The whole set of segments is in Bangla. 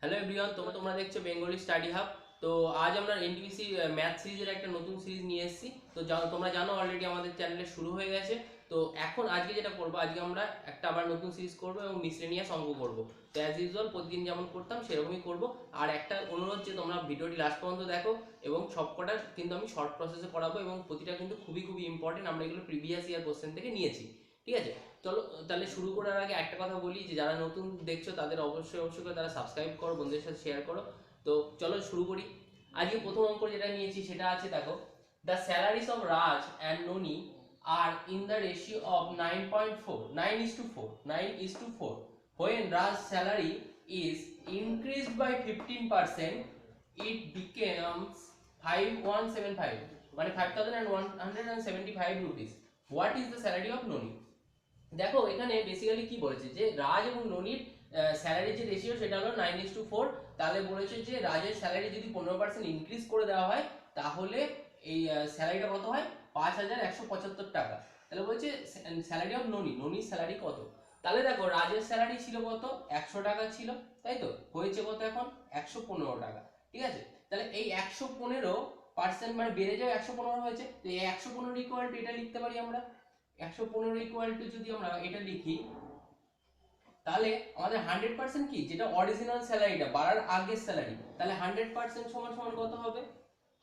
হ্যালো এভরিওয়ান, তোমরা দেখছো বেঙ্গলি স্টাডি হাব। তো আজ আমরা এনটিপিসি ম্যাথ সিরিজের একটা নতুন সিরিজ নিয়ে এসেছি। তো তোমরা জানো অলরেডি আমাদের চ্যানেলে শুরু হয়ে গেছে। তো এখন আজকে যেটা করবো, আজকে আমরা একটা আবার নতুন সিরিজ করবো এবং মিসলেনিয়াস অঙ্ক করবো। তো অ্যাজ ইউজুয়াল প্রতিদিন যেমন করতাম সেরকমই করবো। আর একটা অনুরোধ যে তোমরা ভিডিওটি লাস্ট পর্যন্ত দেখো এবং সবকটা কিন্তু আমি শর্ট প্রসেসে করাবো এবং প্রতিটা কিন্তু খুবই খুবই ইম্পর্টেন্ট। আমরা এগুলো প্রিভিয়াস ইয়ার কোশ্চেন থেকে নিয়েছি, ঠিক আছে? চলো তাহলে শুরু করার আগে একটা কথা বলি যে যারা নতুন দেখছো তাদের অবশ্যই করে তারা সাবস্ক্রাইব করো, বন্ধুদের সাথে শেয়ার করো। তো চলো শুরু করি। আজকে প্রথম অঙ্ক যেটা নিয়েছি সেটা আছে, দেখো, the salaries of Raj and Noni আর in the ratio of 9.4 9:4 when Raj's salary is increased by 15% it becomes 5175 মানে 5175 rupees. What is the salary of Noni? দেখো এখানে বেসিক্যালি কি বলেছে যে রাজ এবং ননির স্যালারি যে রেশিও সেটা হলো 9:4। তাহলে বলেছে যে রাজের স্যালারি যদি 15% ইনক্রিজ করে দেওয়া হয় তাহলে এই স্যালারিটা কত হয়, 5175 টাকা। তাহলে বলছে স্যালারি অফ ননির স্যালারি কত। তাহলে দেখো রাজের স্যালারি ছিল কত, 100 টাকা ছিল, তাই তো? হয়েছে কত এখন, 115 টাকা, ঠিক আছে? তাহলে এই 115% মানে বেড়ে যাও 115 হয়েছে। তো এই 115 ইকুয়াল টু এটা লিখতে পারি আমরা, 115 ইকুয়াল টু যদি আমরা এটা লিখি তাহলে আমাদের 100% কি, যেটা অরিজিনাল স্যালারিটা বাড়ার আগের স্যালারি, তাহলে 100% সমান সমান কত হবে?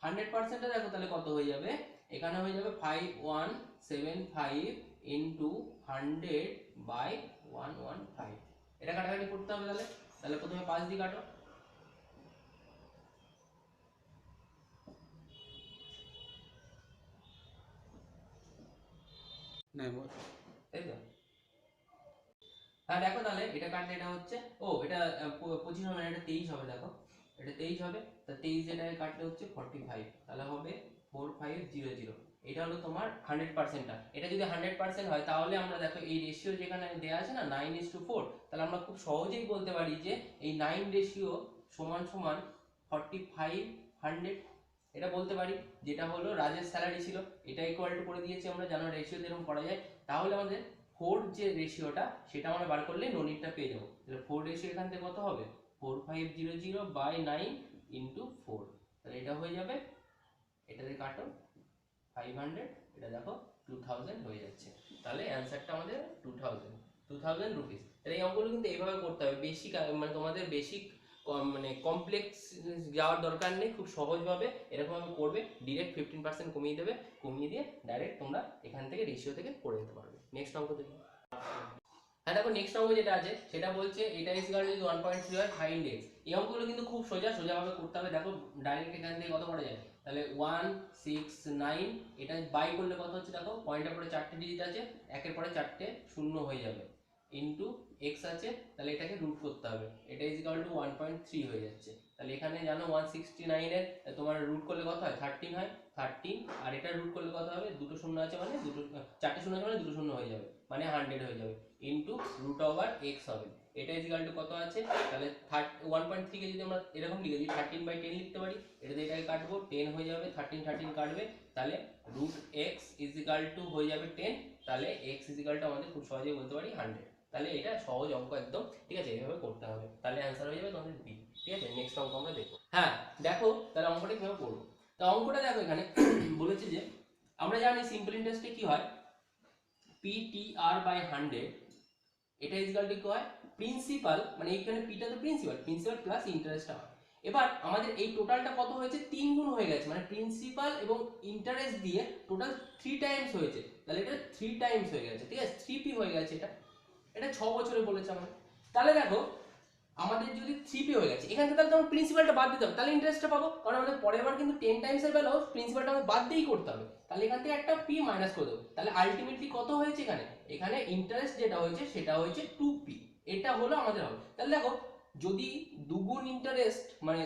100%টা দেখো তাহলে কত হয়ে যাবে, এখানে হয়ে যাবে 5175 ইনটু 100/115। এটা কাটাকাটি করতে হবে। তাহলে তাহলে প্রথমে 5 দিয়ে কাটো, তাই তো? হ্যাঁ দেখো তাহলে এটা কাটলে এটা হচ্ছে, ও এটা 25 হবে না, এটা 23 হবে। দেখো এটা 23 হবে, তা 23 এটাকে কাটলে হচ্ছে 45, তাহলে হবে 4500। এটা হলো তোমার 100%টা। এটা যদি 100% হয় তাহলে আমরা দেখো এই রেশিও যেখানে দেওয়া আছে না 9:4, তাহলে আমরা খুব সহজেই বলতে পারি যে এই 9 রেশিও সমান সমান 4500। এটা বলতে পারি, যেটা হলো রাজের স্যালারি ছিল এটা ইকুয়াল টু করে দিয়েছি আমরা, জানো রেশিও যেরকম করা যায়। তাহলে আমাদের 4 যে রেশিওটা সেটা আমরা বার করলে ননিরটা পেয়ে যাবো। তাহলে 4 রেশিও এখান থেকে কত হবে, 4500/9 ইন্টু 4। তাহলে এটা হয়ে যাবে, এটা দিয়ে কাটো 500, এটা দেখো 2000 হয়ে যাচ্ছে। তাহলে অ্যান্সারটা আমাদের 2000 রুপিস। তাহলে এই অঙ্কগুলো কিন্তু এইভাবে করতে হবে, বেশি মানে তোমাদের বেশি মানে কমপ্লেক্স যাওয়ার দরকার নেই, খুব সহজভাবে এরকমভাবে করবে। ডিরেক্ট 15% কমিয়ে দেবে, কমিয়ে দিয়ে ডাইরেক্ট তোমরা এখান থেকে রেশিও থেকে করে নিতে পারবে। নেক্সট অঙ্ক দেখি। হ্যাঁ দেখো নেক্সট অঙ্ক যেটা আছে সেটা বলছে এটা ইজ ইকুয়াল টু 1.3 হয় ফাইন্ড এক্স। এই অঙ্কগুলো কিন্তু খুব সোজাভাবে করতে হবে। দেখো ডাইরেক্ট এখান থেকে কত করা যায়, তাহলে 169 এটা বাই করলে কত হচ্ছে, দেখো পয়েন্টের পরে 4টে ডিজিট আছে, একের পরে 4টে শূন্য হয়ে যাবে, ইনটু এক্স আছে, তাহলে এটাকে রুট করতে হবে। এটা ইজ ইকুয়াল টু 1.3 হয়ে যাচ্ছে। তাহলে এখানে জানো 169 এর তোমার রুট করলে কত হয়, 13 হয়, 13। আর এটা রুট করলে কত হবে, দুটো শূন্য আছে মানে দুটো, 4টে শূন্য আছে মানে দুটো শূন্য হয়ে যাবে, মানে 100 হয়ে যাবে, ইনটু রুট ওভার এক্স হবে। এটা ইজ ইকুয়াল টু কত আছে, তাহলে 1.3 কে যদি আমরা এরকম লিখে দিই 13/10 লিখতে পারি। এটাতে এটাকে কাটবো, 10 হয়ে যাবে, 13 কাটবে, তাহলে root x is equal to হয়ে যাবে 10। তাহলে এক্স ইজ ইকুয়াল টু আমাদের খুব সহজেই বলতে পারি 100। তাহলে এটা সহজ অঙ্ক একদম, ঠিক আছে? এইভাবে করতে হবে, তাহলে অ্যান্সার হয়ে যাবে তোমাদের বি। ঠিক আছে, নেক্সট অঙ্ক আমরা দেখবো। হ্যাঁ দেখো তাহলে অঙ্কটা কিভাবে করবো। তো অঙ্কটা দেখো এখানে বলেছে যে আমরা জানি সিম্পল ইন্টারেস্টে কি হয়, PTR/100, এটা ইজ ইকুয়াল টু কি হয়, প্রিন্সিপাল, মানে এইখানে পিটা তো প্রিন্সিপাল প্লাস ইন্টারেস্ট হয়। এবার আমাদের এই টোটালটা কত হয়েছে, 3 গুণ হয়ে গেছে, মানে প্রিন্সিপাল এবং ইন্টারেস্ট দিয়ে টোটাল 3 টাইমস হয়েছে। তাহলে এটা 3 টাইমস হয়ে গেছে, ঠিক আছে? 3p হয়ে গেছে। এটা 6 বছরে বলেছে আমাদের। তাহলে দেখো আমাদের যদি 3p হয়ে গেছে, এখান থেকে তাহলে তোমার প্রিন্সিপালটা বাদ দিতে হবে, তাহলে ইন্টারেস্টটা পাবো, কারণ আমাদের পরের বার কিন্তু 10 টাইমস এর বেলাও প্রিন্সিপালটা আমাদের বাদ দিয়েই করতে হবে। তাহলে এখান থেকে একটা p মাইনাস করে দেবো। তাহলে আলটিমেটলি কত হয়েছে এখানে, এখানে ইন্টারেস্ট যেটা হয়েছে সেটা হয়েছে 2p। এটা হলো আমাদের হবে। তাহলে দেখো যদি দুগুণ ইন্টারেস্ট, মানে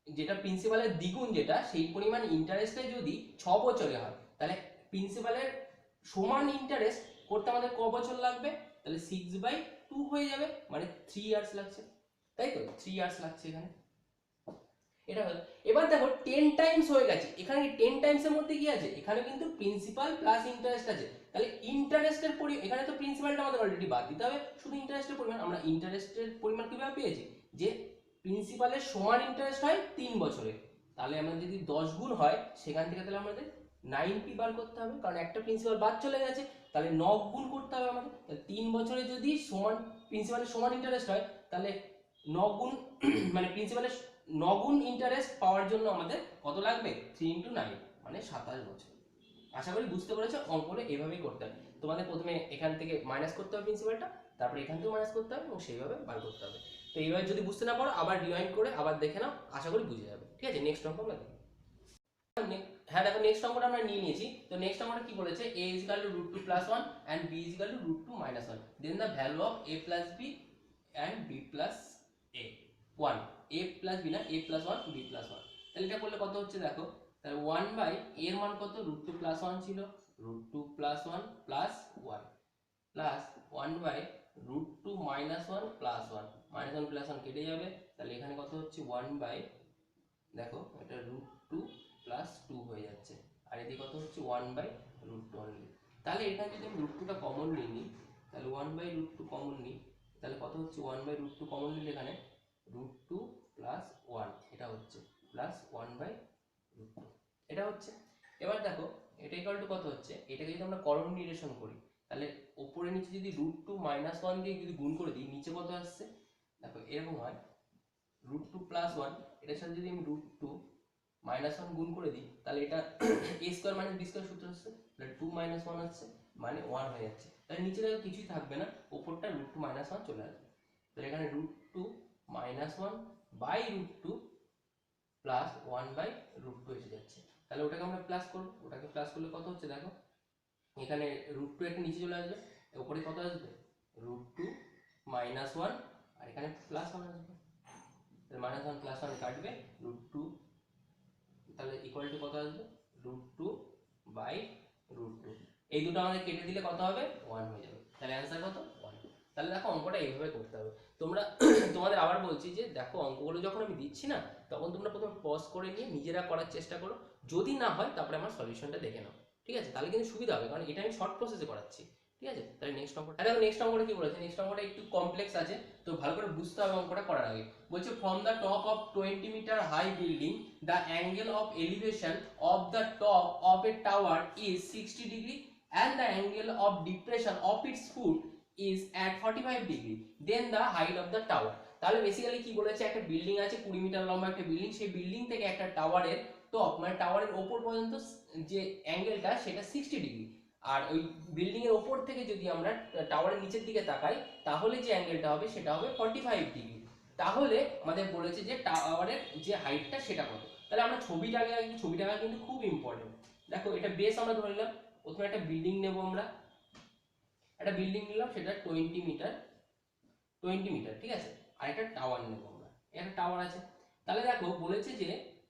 যেটা প্রিন্সিপালের দ্বিগুণ যেটা সেই পরিমাণ ইন্টারেস্টে যদি 6 বছরে হয়, তাহলে প্রিন্সিপালের সমান ইন্টারেস্ট করতে আমাদের ক বছর লাগবে, তাহলে 6/2 হয়ে যাবে, মানে 3 ইয়ার্স লাগছে, তাই তো? 3 ইয়ার্স লাগছে এখানে, এটা হলো। এবার দেখো 10 টাইমস হয়ে গেছে, এখানে 10 টাইমস এর মধ্যে কি আছে, এখানে কিন্তু প্রিন্সিপাল প্লাস ইন্টারেস্ট আছে। তাহলে ইন্টারেস্টের পরিমাণ, এখানে তো প্রিন্সিপালটা আমাদের অলরেডি বাদ দিতে হবে, শুধু ইন্টারেস্টের পরিমাণ। আমরা ইন্টারেস্টের পরিমাণ কিভাবে পেয়েছি, যে প্রিন্সিপালের সমান ইন্টারেস্ট হয় 3 বছরে, তাহলে আমাদের যদি 10 গুণ হয় সেখান থেকে তাহলে আমাদের 90 বার করতে হবে, কারণ একটা প্রিন্সিপাল বাদ চলে গেছে, তাহলে 9 গুণ করতে হবে আমাদের। তাহলে 3 বছরে যদি সমান প্রিন্সিপালের সমান ইন্টারেস্ট হয়, তাহলে 9 গুণ মানে প্রিন্সিপালের 9 গুণ ইন্টারেস্ট পাওয়ার জন্য আমাদের কত লাগবে? 3 × 9 মানে 27 বছর। আশা করি বুঝতে পেরেছো, অঙ্কটা এভাবেই করতে হবে। তোমাদের প্রথমে এখান থেকে মাইনাস করতে হবে প্রিন্সিপালটা, তারপরে এখান থেকে মাইনাস করতে হবে এবং সেইভাবে বার করতে হবে। তো এইভাবে যদি বুঝতে না পারো আবার রিওয়াইন্ড করে আবার দেখে নাও, আশা করি বুঝে যাবে। ঠিক আছে, নেক্সট অঙ্ক আমরা দেখি। হ্যাঁ দেখো, নেক্সট অঙ্কটা আমরা নিয়ে নিয়েছি। তো নেক্সট অঙ্কটা কি বলেছে? a = √2 + 1 and b = √2 - 1, then the value of a + b and b + a 1, a + b না, a + 1 b + 1। তাহলে এটা করলে কত হচ্ছে দেখো, তাহলে 1 এর মান কত? √2 + 1 ছিল, √2 + 1 + 1 প্লাস 1/√2 - 1 + 1, -1 + 1 কেটে যাবে, তাহলে এখানে কত হচ্ছে 1 দেখো এটা √2 + 2 হয়ে যাচ্ছে, আর এদিকে কত হচ্ছে 1/√2 অনলি। তাহলে এখানে যদি আমি √2টা কমন নিই, তাহলে 1/√2 কমন নিই, তাহলে কত হচ্ছে 1/√2 কমন নিলে এখানে √2 + 1 এটা হচ্ছে প্লাস 1/√2 এটা হচ্ছে। এবার দেখো এটা ইকুয়াল টু কত হচ্ছে, এটাকে যদি আমরা করণ নিরসন করি, তাহলে উপরে নিচে যদি √2 - 1 দিয়ে যদি গুণ করে দিই, নিচে কত আসছে দেখো এরকম হয়, √2 + 1 এটার সাথে যদি আমি √2 - 1 গুণ করে দিই, তাহলে এটা a² - b² সূত্র হচ্ছে, তাহলে 2 - 1 হচ্ছে মানে 1 হয়ে যাচ্ছে। তাহলে নিচে দেখো কিছুই থাকবে না, উপরটা √2 - 1 চলে আসবে। তাহলে এখানে √2 - 1/√2 প্লাস 1/√2 এসে যাচ্ছে। তাহলে ওটাকে আমরা প্লাস করব, ওটাকে প্লাস করলে কত হচ্ছে দেখো, এখানে √2 একটা নিচে চলে আসবে, উপরে কত আসবে √2 - 1 আর এখানে +1 আসবে, তাহলে -1 + 1 কাটবে, √2 তাহলে ইকুয়াল টু কত আসবে √2/√2, এই দুটো আমাদের কেটে দিলে কত হবে 1 হয়ে যাবে। তাহলে অ্যান্সার কত 1। তাহলে দেখো অঙ্কটা এইভাবে করতে হবে। তোমরা তোমাদের আবার বলছি যে দেখো অঙ্কগুলো যখন আমি দিচ্ছি না, তখন তোমরা প্রথমে পজ করে নিয়ে নিজেরা করার চেষ্টা করো, যদি না হয় তারপরে আমার সলিউশনটা দেখে নাও। ঠিক আছে, তাহলে কিন্তু সুবিধা হবে, কারণ এটা আমি শর্ট প্রসেসে করাচ্ছি। ঠিক আছে, তাহলে নেক্সট অঙ্কটা দেখো, নেক্সট অঙ্কটা কি বলেছে, নেক্সট অঙ্কটা একটু কমপ্লেক্স আছে, তো ভালো করে বুঝতে হবে অঙ্কটা করার আগে। বলছে from the top of 20 metre high building the angle of elevation of the top of a tower is 60 degree and the angle of depression of its foot is at 45 degree, then the height of the tower। তাহলে বেসিক্যালি কি বলেছে, একটা বিল্ডিং আছে 20 মিটার লম্বা একটা বিল্ডিং, সেই বিল্ডিং থেকে একটা টাওয়ারের টপ মানে টাওয়ারের ওপর পর্যন্ত যে অ্যাঙ্গেলটা সেটা 60 ডিগ্রি, আর ওই বিল্ডিং এর ওপর থেকে যদি আমরা টাওয়ারের নিচের দিকে তাকাই, তাহলে যে অ্যাঙ্গেলটা হবে সেটা হবে 45 ডিগ্রি। তাহলে আমাদের বলেছে যে টাওয়ারের যে হাইটটা সেটা কত। তাহলে আমরা ছবিটাকে আঁকি, ছবিটাকে কিন্তু খুব ইম্পর্টেন্ট। দেখো এটা বেস আমরা ধরে নিলাম, প্রথমে একটা বিল্ডিং নেব, আমরা একটা বিল্ডিং নিলাম, সেটা 20 মিটার, ঠিক আছে, আর একটা টাওয়ার নেব আমরা, একটা টাওয়ার আছে। তাহলে দেখো বলেছে যে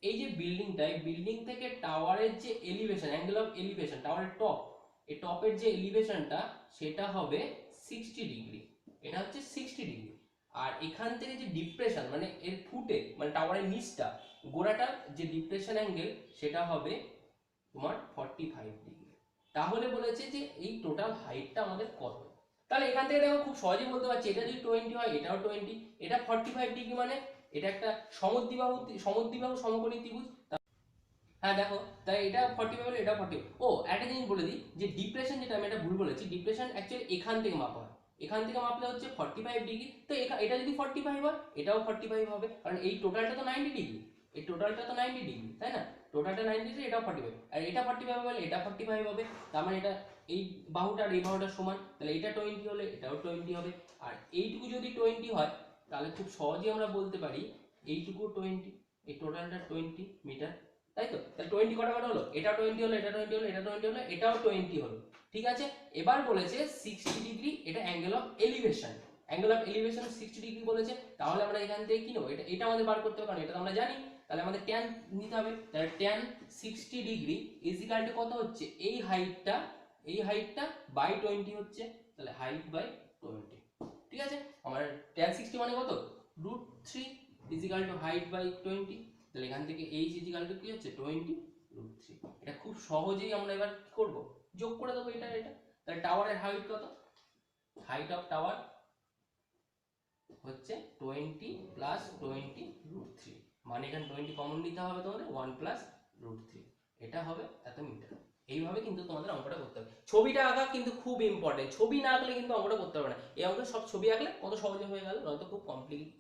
এই যে বিল্ডিংটা, এই বিল্ডিং থেকে টাওয়ারের যে এলিভেশন, অ্যাঙ্গেল অফ এলিভেশন, টাওয়ারের টপ, এই টপের যে এলিভেশনটা সেটা হবে 60 ডিগ্রি, এটা হচ্ছে 60 ডিগ্রি। আর এখান থেকে যে ডিপ্রেশন মানে এর ফুটে মানে টাওয়ারের নিচটা গোড়াটা যে ডিপ্রেশন অ্যাঙ্গেল সেটা হবে তোমার 45 ডিগ্রি। তাহলে বলেছে যে এই টোটাল হাইটটা আমাদের কত। তাহলে এখান থেকে দেখো খুব সহজেই বলতে পারছি, এটা যদি 20 হয় এটাও 20, এটা 45 ডিগ্রি, মানে এটা একটা সমদ্বিবাহু সমকোণী ত্রিভুজ। হ্যাঁ দেখো, তাই এটা 45 হলে এটা 40। ও একটা জিনিস বলে দিই যে ডিপ্রেশন, যেটা আমি এটা ভুল বলেছি, ডিপ্রেশন অ্যাকচুয়ালি এখান থেকে মাপা হয়, এখান থেকে মাপলে হচ্ছে 45 ডিগ্রি। তো এটা যদি 45 হয় এটাও 45 হবে, কারণ এই টোটালটা তো 90 ডিগ্রি, এই টোটালটা তো 90 ডিগ্রি, তাই না, টোটালটা 90 ডিগ্রি, এটাও 45, আর এটা 45 হলে এটা 45 হবে, তার মানে এটা এই বাহুটা আর এই বাহুটা সমান, তাহলে এটা 20 হলে এটাও 20 হবে। আর এইটুকু যদি 20 হয় তাহলে খুব সহজেই আমরা বলতে পারি এইটুকু 20, এই টোটালটা 20 মিটার, তাই তো। তাহলে 20 কটা কটা হলো, এটা 20 হলো, এটা 20 হলো, এটা 20 হলো, এটাও 20 হলো। ঠিক আছে, এবার বলেছে 60 ডিগ্রি, এটা angle of elevation, angle of elevation 60 degree বলেছে। তাহলে আমরা এখান থেকে কি নেব, এটা আমাদের বার করতে হবে, কারণ এটা তো আমরা জানি। তাহলে আমাদের tan নিতে হবে, তাহলে tan 60 degree is equal two কত হচ্ছে, এই হাইটটা বাই 20 হচ্ছে, তাহলে হাইট বাই 20। ঠিক আছে, আমার tan 60 মানে কত √3 is equal to height by 20। তাহলে এখান থেকে h ইজ ইকুয়াল টু কি হচ্ছে 20√3। এটা খুব সহজেই আমরা এবার কি করব, যোগ করে দেবো এটা। তাহলে টাওয়ারের হাইট কত, হাইট অফ টাওয়ার হচ্ছে 20 প্লাস 20 রুট 3, মানে এখানে 20 কমন নিতে হবে তোমাদের, 1 প্লাস রুট 3, এটা হবে এত মিটার। এইভাবে কিন্তু তোমাদের অঙ্কটা করতে হবে। ছবিটা আঁকা কিন্তু খুব ইম্পর্টেন্ট, ছবি না আঁকলে কিন্তু অঙ্কটা করতে পারবে না। এই অঙ্কে সব ছবি আঁকলে কত সহজে হয়ে গেল, নয়তো খুব কমপ্লিকেট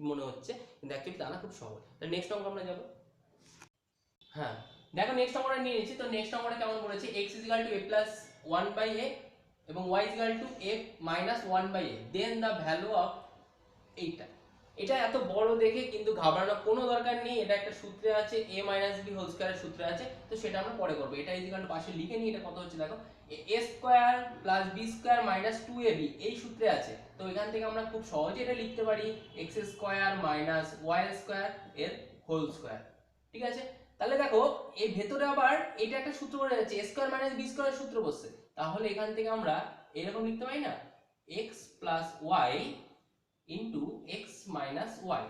মনে হচ্ছে, কিন্তু অ্যাকচুয়ালি তা না, খুব সহজ। তাহলে নেক্সট অঙ্ক আমরা যাবো। হ্যাঁ দেখো নেক্সট অঙ্কটা নিয়ে নিচ্ছি। তো নেক্সট অঙ্কটা কেমন বলেছে, x = a plus 1/a এবং y = a minus 1/a, then the value of এইটা। এটা এত বড় দেখে কিন্তু ঘাবড়ানোর কোনো দরকার নেই, এটা একটা সূত্রে আছে, a - b হোল স্কয়ারের সূত্রে আছে, তো সেটা আমরা পরে করব। এটা ইকুয়াল টু পাশে লিখে নিই, এটা কত হচ্ছে দেখো, a square plus b square minus 2ab এই সূত্রে আছে। তো এখান থেকে আমরা খুব সহজে এটা লিখতে পারি x square minus y square এর হোল স্কয়ার। ঠিক আছে, তাহলে দেখো এই ভেতরে আবার এটা একটা সূত্র বলে যাচ্ছে, a স্কয়ার মাইনাস b স্কয়ারের সূত্র বসছে, তাহলে এখান থেকে আমরা এরকম লিখতে পারি না, x plus y into x minus y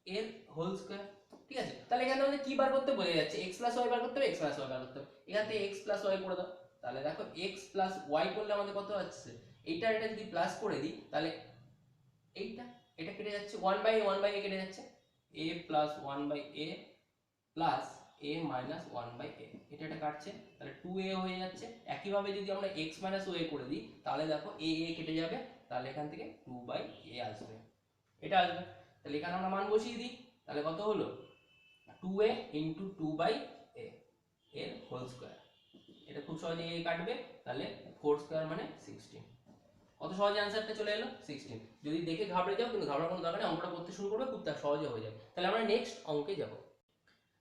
এর হোল স্কয়ার। ঠিক আছে, তাহলে এখানে আমাদের কি বার করতে বোঝা যাচ্ছে, এক্স প্লাস ওয়াই বার করতে হবে, এক্স প্লাস ওয়াই বার করতে হবে। এখান থেকে এক্স প্লাস ওয়াই করে দাও, তাহলে দেখো এক্স প্লাস ওয়াই করলে আমাদের কত আসছে, এইটা এটা যদি প্লাস করে দিই তাহলে এইটা এটা কেটে যাচ্ছে, 1/a কেটে যাচ্ছে, a plus 1/a plus a minus 1/a, এটা কাটছে, তাহলে 2a হয়ে যাচ্ছে। একইভাবে যদি আমরা x মাইনাস ওয়ে করে দিই তাহলে দেখো a কেটে যাবে, তাহলে এখান থেকে 2/a আসবে, এটা আসবে। তাহলে এখানে আমরা মান বসিয়ে দিই, তাহলে কত হলো 2a ইন্টু 2/a এর হোল স্কয়ার। এটা খুব সহজে a কাটবে, তাহলে 4 স্কয়ার মানে 16। কত সহজে অ্যান্সারটা চলে এলো 16। যদি দেখে ঘাবড়ে যাও, কিন্তু ঘাবড়ার কোনো দরকার নেই, অঙ্কটা করতে শুরু করবে, খুব সহজে হয়ে যাবে। তাহলে আমরা নেক্সট অঙ্কে যাব।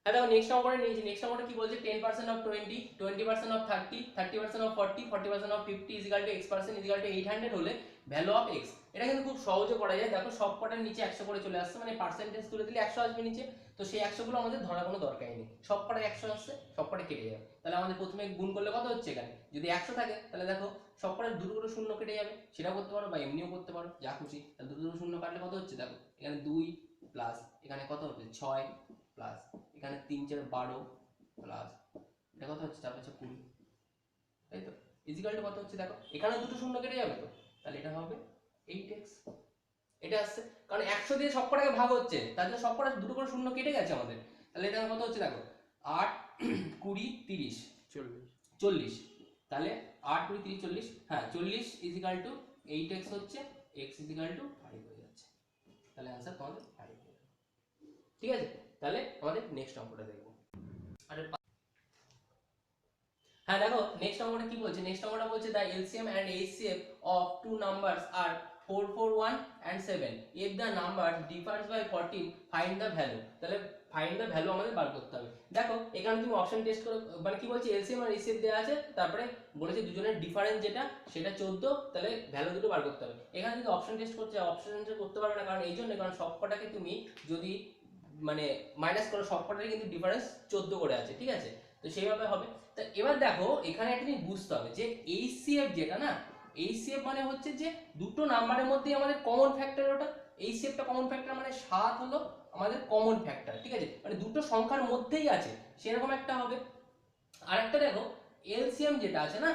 হ্যাঁ দেখো নেক্সট অঙ্কটা নিয়েছি। নেক্সট অঙ্কটা কি বলছে, 10% of 20, 20% of 30, 30% of 40, 40% of 50 is equal to x% is equal to 800 হলে ভ্যালু অফ x। এটা কিন্তু খুব সহজে করা যায়। দেখো সব কটার নিচে 100 করে চলে আসছে, মানে পার্সেন্টেজ তুলে দিলে 100 আসবে নিচে, তো সেই 100 গুলো আমাদের ধরার কোনো দরকারই নেই, সব কটায় 100 আসছে, সব কটায় কেটে যাবে। তাহলে আমাদের প্রথমে গুণ করলে কত হচ্ছে, এখানে যদি 100 থাকে তাহলে দেখো সব কটায় দুটো করে শূন্য কেটে যাবে, সেটাও করতে পারো বা এমনিও করতে পারো, যা খুশি। তাহলে দুটো করে শূন্য কাটলে কত হচ্ছে দেখো, এখানে 2 প্লাস এখানে কত হচ্ছে 6 প্লাস এখানে 3 4 12 প্লাস এটা কত হচ্ছে 4 5 20, তাই তো, ইজিক্যাল টু কত হচ্ছে দেখো, এখানে দুটো শূন্য কেটে যাবে, তো তাহলে এটা হবে 8x। এটা আসছে কারণ 100 দিয়ে সব কটাকে ভাগ হচ্ছে, তার জন্য সব কটা দুটো করে শূন্য কেটে গেছে আমাদের। তাহলে এটা কত হচ্ছে দেখো, 8 20 30 40, তাহলে 8 20 30 40, হ্যাঁ 40 ইজিক্যাল টু 8x হচ্ছে, x ইজিক্যাল টু 5 হয়ে যাচ্ছে। তাহলে आंसर তোমাদের 5 হয়ে যাবে। ঠিক আছে, তাহলে আমাদের নেক্সট অঙ্কটা দেখব। আরে হ্যাঁ দেখো নেক্সট অঙ্কটা কি বলছে, নেক্সট অঙ্কটা বলছে the LCM and HCF of two numbers আর 441 and 7 if the number differs by 14 find the value। তাহলে ফাইন্ড দ্য ভ্যালু আমাদের বার করতে হবে। দেখো এখানে তুমি অপশন টেস্ট করে, মানে কি বলছে, এলসিএম আর এইচসিএফ দেওয়া আছে, তারপরে বলেছে দুজনের ডিফারেন্স যেটা সেটা 14, তাহলে ভ্যালু দুটো বার করতে হবে। এখানে যদি অপশন টেস্ট করতে চাও, অপশন টেস্ট করতে পারবে না, কারণ এই জন্য, কারণ সবকটাকে তুমি যদি মানে মাইনাস করো সবকটারই কিন্তু ডিফারেন্স 14 করে আছে, ঠিক আছে, তো সেইভাবে হবে। তা এবার দেখো এখানে একটা জিনিস বুঝতে হবে যে এইচসিএফ যেটা না, এইচসিএফ মানে হচ্ছে যে দুটো নাম্বারের মধ্যে আমাদের কমন ফ্যাক্টর, ওটা এইচসিএফটা কমন ফ্যাক্টর, মানে 7 হলো আমাদের কমন ফ্যাক্টর, ঠিক আছে, মানে দুটো সংখ্যার মধ্যেই আছে সেরকম একটা হবে। আরেকটা দেখো এলসিএম যেটা আছে না,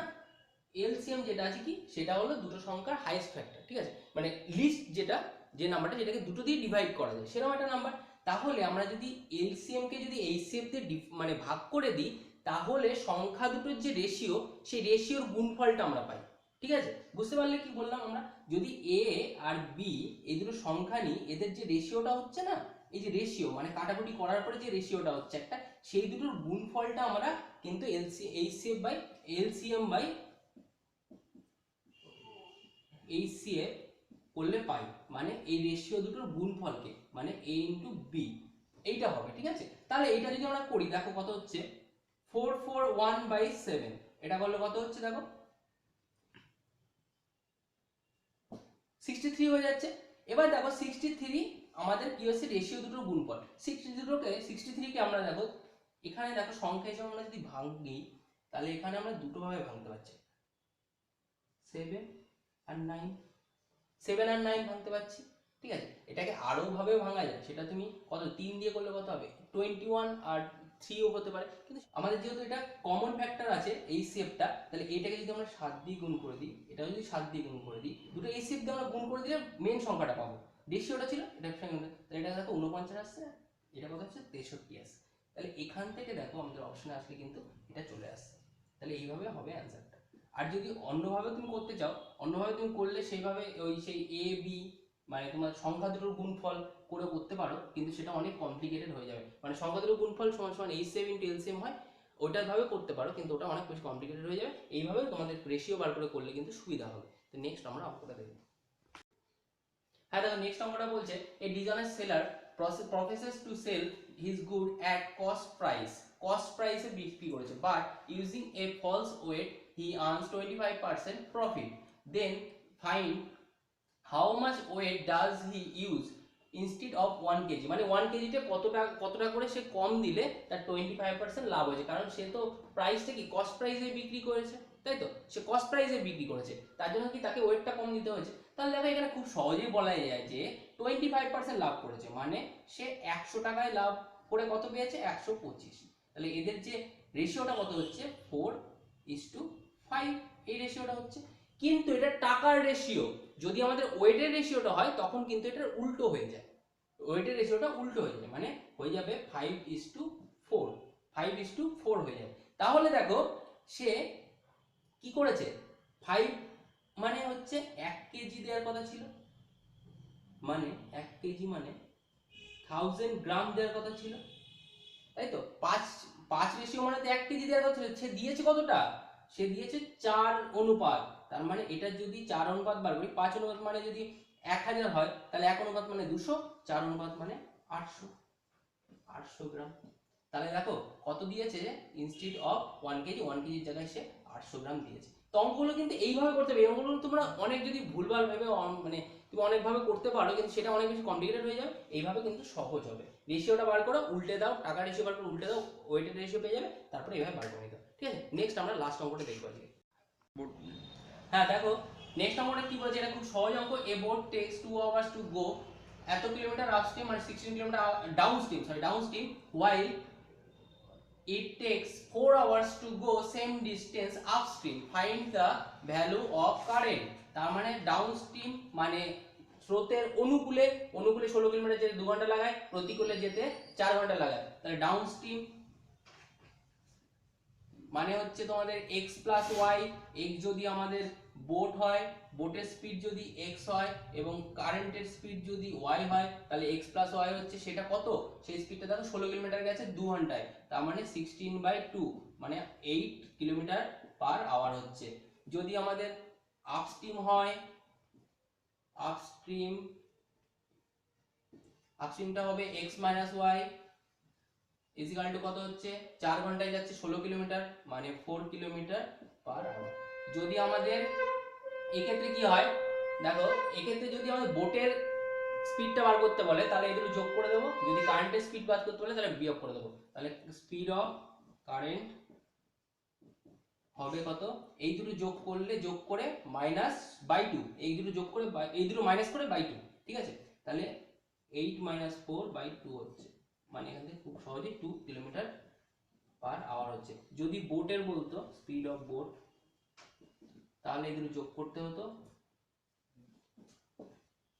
এলসিএম যেটা আছে কি, সেটা হলো দুটো সংখ্যার হাইয়েস্ট ফ্যাক্টর, ঠিক আছে, মানে লিস্ট যেটা, যে নাম্বারটা যেটাকে দুটো দিয়ে ডিভাইড করা যায় সেরকম একটা নাম্বার। তাহলে আমরা যদি এলসিএম কে যদি এইচসিএফ দিয়ে মানে ভাগ করে দিই, তাহলে সংখ্যা দুটোর যে রেশিও, সেই রেশিওর গুণফলটা আমরা পাই। ঠিক আছে, বুঝতে পারলে কি বললাম আমরা, যদি এ আর বি এই দুটো সংখ্যা নিই, এদের যে রেশিওটা হচ্ছে না, এই যে রেশিও মানে কাটাকুটি করার পরে যে রেশিওটা হচ্ছে একটা, সেই দুটোর গুণফলটা আমরা কিন্তু HCF by LCM by HCF করলে পাই, মানে এই রেশিও দুটোর গুণফলকে, মানে a ইন্টু বি, এইটা হবে। ঠিক আছে, তাহলে এইটা যদি আমরা করি দেখো কত হচ্ছে 441/7, এটা করলে কত হচ্ছে দেখো 63 হয়ে যাচ্ছে। এবার দেখো 63 আমাদের কি হচ্ছে, রেশিও দুটোর গুণফল। 63 কে আমরা দেখো এখানে দেখো সংখ্যা হিসেবে আমরা যদি ভাঙি, তাহলে এখানে আমরা দুটো ভাবে ভাঙতে পারছি, 7 আর 9, 7 আর 9 ভাঙতে পারছি। ঠিক আছে, এটাকে আরো ভাবেও ভাঙা যায়, সেটা তুমি কত 3 দিয়ে করলে কত হবে 21 আর 3 ও হতে পারে, কিন্তু আমাদের যেহেতু এটা কমন ফ্যাক্টর আছে এই শেপটা, তাহলে এটাকে যদি আমরা 7 দিয়ে গুণ করে দিই, এটা যদি 7 দিয়ে গুণ করে দিই, দুটো এই শেপ দিয়ে আমরা গুণ করে দিলে মেন সংখ্যাটা পাবো, রেশিওটা ছিল এটা, এটা দেখো 49 আসছে, এটা কত হচ্ছে 63 আসছে। তাহলে এখান থেকে দেখো আমাদের অপশনে আসলে কিন্তু এটা চলে আসছে। তাহলে এইভাবে হবে অ্যান্সারটা। আর যদি অন্যভাবে তুমি করতে চাও, অন্যভাবে তুমি করলে সেইভাবে ওই সেই এ বি মানে তোমার সংখ্যা দুটোর গুণফল করে করতে পারো, কিন্তু সেটা অনেক কমপ্লিকেটেড হয়ে যাবে। মানে সংখ্যা দুটোর গুণফল সমান সমান এইচ7 ইন্টু এলসিএম হয়, ওইটার ভাবে করতে পারো, কিন্তু ওটা অনেক বেশি কমপ্লিকেটেড হয়ে যাবে। এইভাবে তোমাদের রেশিও বার করে করলে কিন্তু সুবিধা হবে। তো নেক্সট আমরা অঙ্কটা দেখব। হ্যাঁ দেখো নেক্সট অঙ্কটা বলছে a dishonest seller professes to sell his good at cost প্রাইসে বিক্রি করেছে, but using a false weight he earns 25% profit, then find how much weight does he use instead of 1 KG. মানে 1 কেজিতে কতটা করে সে কম দিলে তার 25% লাভ হয়েছে, কারণ সে তো প্রাইসটা কি কস্ট প্রাইসে বিক্রি করেছে, তাই তো, সে কস্ট প্রাইসে বিক্রি করেছে, তার জন্য কি তাকে ওয়েটটা কম দিতে হয়েছে। তাহলে দেখো এখানে খুব সহজেই বলা যায় যে 25% লাভ করেছে, মানে সে 100 টাকায় লাভ করে কত পেয়েছে 125। তাহলে এদের যে রেশিওটা কত হচ্ছে 4:5, এই রেশিওটা হচ্ছে। কিন্তু এটা টাকার রেশিও, যদি আমাদের ওয়েটের রেশিওটা হয় তখন কিন্তু এটার উল্টো হয়ে যায়, ওয়েটের রেশিওটা উল্টো হয়ে যায়, মানে হয়ে যাবে 5:4, 5:4 হয়ে যাবে। তাহলে দেখো সে কি করেছে, 5 মানে হচ্ছে 1 কেজি দেওয়ার কথা ছিল, মানে 1 কেজি মানে 1000 গ্রাম দেওয়ার কথা ছিল, তাই তো। 5 রেশিও মানে তো 1 কেজি দেওয়ার কথা ছিল, সে দিয়েছে কতটা, সে দিয়েছে 4 অনুপাত। তার মানে এটা যদি 4 অনুপাত বার করি, 5 অনুপাত মানে যদি 1000 হয়, তাহলে 1 অনুপাত মানে 200, 4 অনুপাত মানে 800 গ্রাম। তাহলে দেখো কত দিয়েছে, ইনস্টিড অফ 1 কেজি, 1 কেজির জায়গায় সে 800 গ্রাম দিয়েছে। তো অঙ্কগুলো কিন্তু এইভাবে করতে হবে, অঙ্কগুলো তোমরা অনেক যদি ভুলভাল ভেবে মানে তুমি অনেকভাবে করতে পারো, কিন্তু সেটা অনেক বেশি কমপ্লিকেটেড হয়ে যাবে। এইভাবে কিন্তু সহজ হবে। রেশিওটা বার করো, উল্টে দাও, টাকা রেশিও বার করে উল্টে দাও, ওয়েটের রেশিও পেয়ে যাবে, তারপরে এইভাবে বার করে নিতে হবে। ঠিক আছে, নেক্সট আমরা লাস্ট অঙ্কটা দেখবো আজকে। হ্যাঁ দেখো নেক্সট অঙ্কটা কি বলছে, এটা খুব সহজ অঙ্ক। A boat takes 2 hours to go এত কিলোমিটার আপস্ট্রিম মানে 16 kilometre downstream while it takes 4 hours to go same distance upstream, find the value of current। তার মানে ডাউনস্ট্রিম মানে স্রোতের অনুকূলে 16 কিলোমিটার যেতে 2 ঘন্টা লাগায়, প্রতিকূলে যেতে 4 ঘন্টা লাগায়। তাহলে ডাউনস্ট্রিম মানে হচ্ছে তোমাদের x প্লাস ওয়াই, x যদি আমাদের বোট হয়, বোটের স্পিড যদি x হয় এবং কারেন্টের স্পিড যদি y হয়, তাহলে x প্লাস ওয়াই হচ্ছে সেটা কত, সেই স্পিডটা দেখো 16 কিলোমিটার গেছে 2 ঘন্টায়, তার মানে 16/2 মানে 8 কিলোমিটার পার আওয়ার হচ্ছে। যদি আমাদের আপস্ট্রিম হয়, আপস্ট্রিমটা হবে x minus y is equal to কত হচ্ছে 4 ঘন্টায় যাচ্ছে 16 কিলোমিটার মানে 4 কিলোমিটার পার আওয়ার। যদি আমাদের এক্ষেত্রে কি হয় দেখো, এক্ষেত্রে যদি আমাদের বোটের স্পিডটা বার করতে বলে তাহলে এই দুটো যোগ করে দেবো, যদি কারেন্টের স্পিড বার করতে বলে তাহলে বিয়োগ করে দেবো। তাহলে স্পিড অফ কারেন্ট হবে কত, এই দুটো যোগ করলে যোগ করে -/2, এই দুটো যোগ করে এই দুটো মাইনাস করে /2, ঠিক আছে। তাহলে 8 - 4/2 হচ্ছে, মানে এখান থেকে খুব সহজেই 2 কিলোমিটার পার আওয়ার হচ্ছে। যদি বোটের বলতো স্পিড অফ বোট, তাহলে এই দুটো যোগ করতে হতো,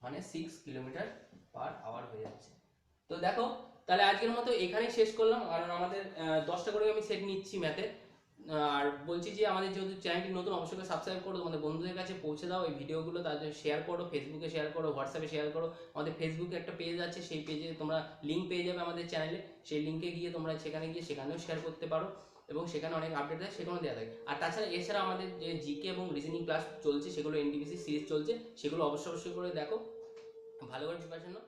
মানে 6 কিলোমিটার পার আওয়ার হয়ে যাচ্ছে। তো দেখো তাহলে আজকের মতো এখানেই শেষ করলাম, কারণ আমাদের 10টা করে আমি সেট নিচ্ছি ম্যাথে। আর বলছি যে আমাদের যেহেতু চ্যানেলটি নতুন, অবশ্যই সাবস্ক্রাইব করো, তোমাদের বন্ধুদের কাছে পৌঁছে দাও এই ভিডিওগুলো, তাদের শেয়ার করো, ফেসবুকে শেয়ার করো, হোয়াটসঅ্যাপে শেয়ার করো। আমাদের ফেসবুকে একটা পেজ আছে, সেই পেজে তোমরা লিঙ্ক পেয়ে যাবে আমাদের চ্যানেলে, সেই লিঙ্কে গিয়ে তোমরা সেখানে গিয়ে সেখানেও শেয়ার করতে পারো, এবং সেখানে অনেক আপডেট আছে সেগুলো দেওয়া থাকে। আর তাছাড়া এছাড়া আমাদের যে জিকে এবং রিজনিং ক্লাস চলছে, সেগুলো এনটিপিসি সিরিজ চলছে, সেগুলো অবশ্যই করে দেখো, ভালো করে প্রিপারেশন নাও।